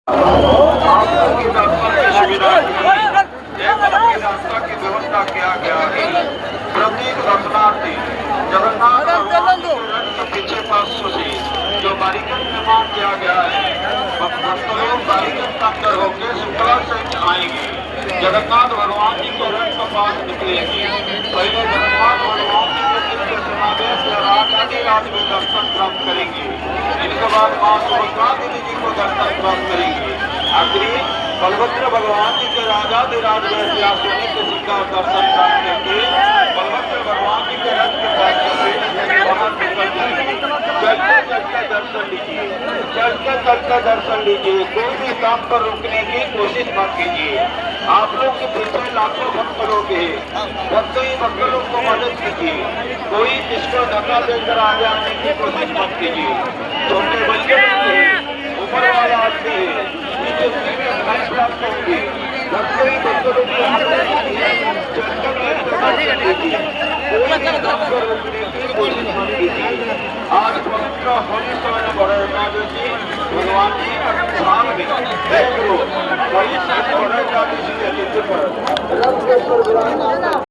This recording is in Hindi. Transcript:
आप लोगों की दर्शन की सुविधा की रास्ता की व्यवस्था किया गया है। प्रत्येक दर्शनार्थी जगन्नाथ भगवान के रथ के पीछे पार्श्व से जो बारीकन निर्माण किया गया है, भक्त लोग बारीकन के अंदर होकर शुक्ला सहित आएंगे। जगन्नाथ भगवान जी के रथ के पास निकलेंगे। पहले जगन्नाथ भगवान जी के दिव्य समावेश राज में दर्शन प्राप्त करेंगे। इनके बाद मां सुभद्रा देवी जी को दर्शन प्राप्त करेंगे। आखिरी बलभद्र भगवान जी के राजाधिराज सोने के सिंगार दर्शन प्राप्त करके बलभद्र भगवान जी के रथ के पास चलते चलते दर्शन लीजिए, चलते चलते दर्शन लीजिए। कोई भी काम पर रुकने की कोशिश मत कीजिए। आप लोग के पीछे लाखों भक्त लोग हैं, भक्त लोग को मदद कीजिए। कोई जिसको धक्का देकर आगे आने की कोशिश मत कीजिए। छोटे बच्चे ऊपर वाला आदमी है, नीचे प्राप्त होंगे। कोई भक्त लोग कोशिश मत कीजिए। आज पवित्र होली समय बड़े एकादशी भगवान जी स्थान में देख लो, बड़ी बड़े एकादशी के तिथि पर